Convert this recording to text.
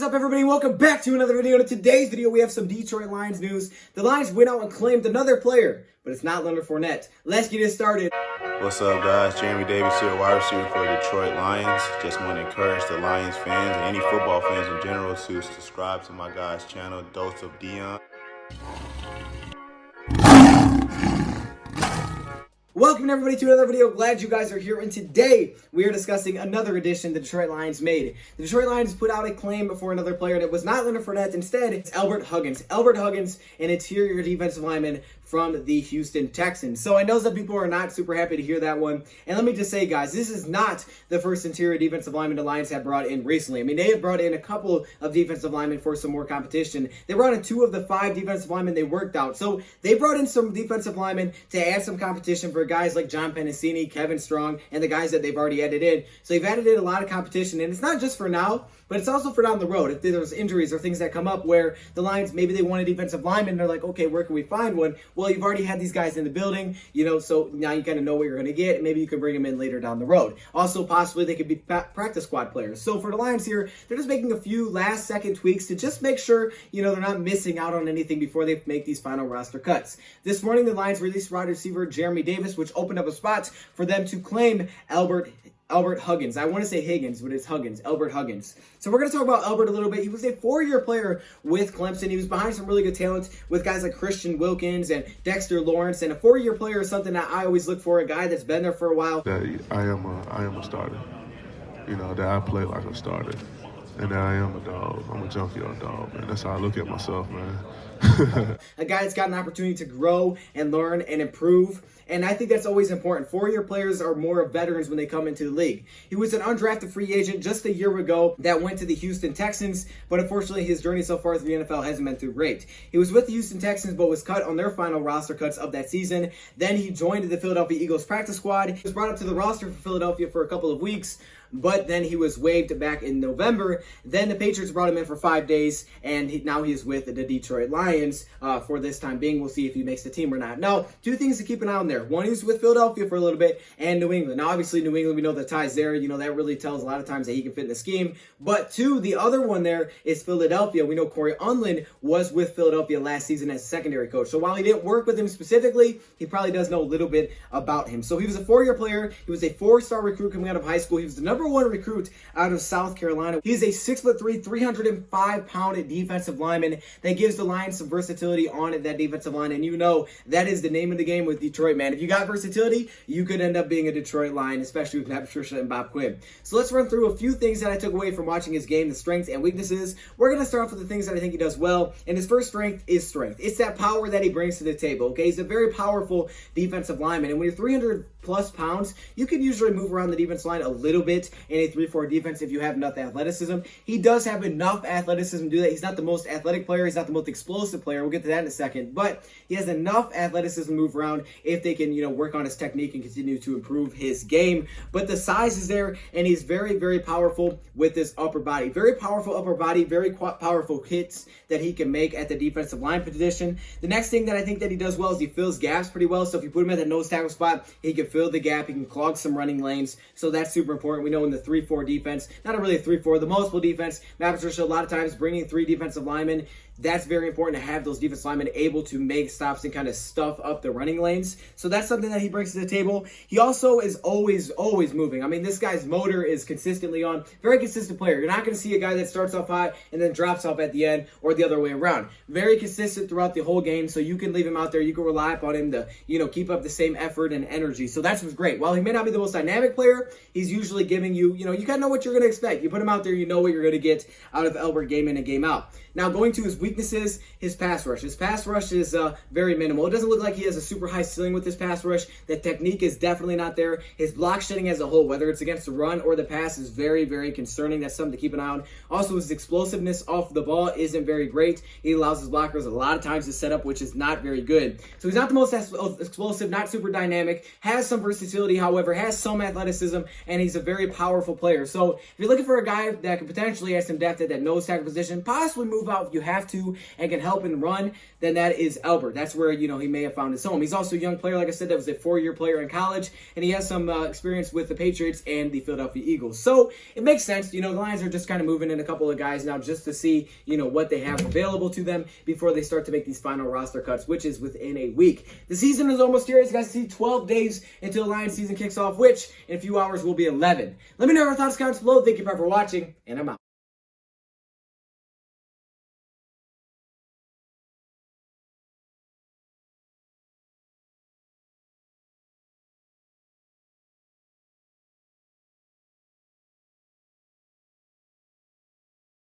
What is up, everybody? Welcome back to another video. In today's video, we have some Detroit Lions news. The Lions went out and claimed another player, but it's not Leonard Fournette. Let's get it started. What's up, guys? Jeremy Davis here, wide receiver for the Detroit Lions. Just want to encourage the Lions fans and any football fans in general to subscribe to my guy's channel, DoseOfDion. Welcome everybody to another video. Glad you guys are here, and today we are discussing another addition the Detroit Lions made. The Detroit Lions put out a claim for another player, and it was not Leonard Fournette. Instead, it's Huggins. Huggins, an interior defensive lineman from the Houston Texans. So I know some people are not super happy to hear that one. And let me just say, guys, this is not the first interior defensive lineman the Lions have brought in recently. I mean, they have brought in a couple of defensive linemen for some more competition. They brought in 2 of the 5 defensive linemen they worked out. So they brought in some defensive linemen to add some competition for guys like John Pennicini, Kevin Strong, and the guys that they've already added in. So they've added in a lot of competition, and it's not just for now, but it's also for down the road. If there's injuries or things that come up where the Lions, maybe they want a defensive lineman, and they're like, okay, where can we find one? Well, you've already had these guys in the building, so now you kind of know what you're going to get, and maybe you can bring them in later down the road. Also, possibly they could be practice squad players. So for the Lions here, they're just making a few last-second tweaks to just make sure, they're not missing out on anything before they make these final roster cuts. This morning, the Lions released wide receiver Jeremy Davis, which opened up a spot for them to claim Albert Huggins. I want to say Higgins, but it's Huggins. Albert Huggins. So we're going to talk about Albert a little bit. He was a 4-year player with Clemson. He was behind some really good talent with guys like Christian Wilkins and Dexter Lawrence. And a 4-year player is something that I always look for, a guy that's been there for a while. That I am a starter. That I play like a starter. And that I am a dog. I'm a junkyard dog, man. That's how I look at myself, man. A guy that's got an opportunity to grow and learn and improve. And I think that's always important. 4-year players are more of veterans when they come into the league. He was an undrafted free agent just a year ago that went to the Houston Texans, but unfortunately his journey so far through the NFL hasn't been too great. He was with the Houston Texans, but was cut on their final roster cuts of that season. Then he joined the Philadelphia Eagles practice squad. He was brought up to the roster for Philadelphia for a couple of weeks, but then he was waived back in November. Then the Patriots brought him in for 5 days, and now he is with the Detroit Lions for this time being. We'll see if he makes the team or not. Now, 2 things to keep an eye on there. One, he was with Philadelphia for a little bit, and New England. Now, obviously, New England, we know the ties there. That really tells a lot of times that he can fit in the scheme. But 2, the other one there is Philadelphia. We know Corey Unlin was with Philadelphia last season as secondary coach. So while he didn't work with him specifically, he probably does know a little bit about him. So he was a 4-year player. He was a 4-star recruit coming out of high school. He was the number 1 recruit out of South Carolina. He's a 6'3", 305-pound defensive lineman that gives the Lions some versatility on that defensive line. And that is the name of the game with Detroit, man. If you got versatility, you could end up being a Detroit Lion, especially with Matt Patricia and Bob Quinn. So let's run through a few things that I took away from watching his game, the strengths and weaknesses. We're going to start off with the things that I think he does well. And his first strength is strength. It's that power that he brings to the table, okay? He's a very powerful defensive lineman. And when you're 300+ pounds, you can usually move around the defense line a little bit in a 3-4 defense if you have enough athleticism. He does have enough athleticism to do that. He's not the most athletic player. He's not the most explosive player. We'll get to that in a second. But he has enough athleticism to move around if they can, work on his technique and continue to improve his game. But the size is there, and he's very, very powerful with his upper body. Very powerful upper body, very powerful hits that he can make at the defensive line position. The next thing that I think that he does well is he fills gaps pretty well. So if you put him at the nose tackle spot, he can fill the gap. He can clog some running lanes. So that's super important. We know in the 3-4 defense, not really a 3-4, the multiple defense, Matt Patricia a lot of times bringing 3 defensive linemen. That's very important to have those defensive linemen able to make stops and kind of stuff up the running lanes. So that's something that he brings to the table. He also is always moving. I mean, this guy's motor is consistently on. Very consistent player. You're not going to see a guy that starts off high and then drops off at the end or the other way around. Very consistent throughout the whole game, so you can leave him out there. You can rely upon him to, keep up the same effort and energy. So that's what's great. While he may not be the most dynamic player, he's usually giving you, you kind of know what you're going to expect. You put him out there, you know what you're going to get out of Albert game in and game out. Now, going to his weaknesses, his pass rush. His pass rush is very minimal. It doesn't look like he has a super high ceiling with his pass rush. The technique is definitely not there. His block shedding as a whole, whether it's against the run or the pass, is very, very concerning. That's something to keep an eye on. Also, his explosiveness off the ball isn't very great. He allows his blockers a lot of times to set up, which is not very good. So he's not the most explosive, not super dynamic, has some versatility, however, has some athleticism, and he's a very powerful player. So if you're looking for a guy that could potentially have some depth at that nose tackle position, possibly move out if you have to. to and can help and run, then that is Albert. That's where, he may have found his home. He's also a young player, like I said, that was a 4-year player in college, and he has some experience with the Patriots and the Philadelphia Eagles. So it makes sense. The Lions are just kind of moving in a couple of guys now just to see, what they have available to them before they start to make these final roster cuts, which is within a week. The season is almost here. As you guys see, 12 days until the Lions season kicks off, which in a few hours will be 11. Let me know your thoughts, comments below. Thank you for watching, and I'm out.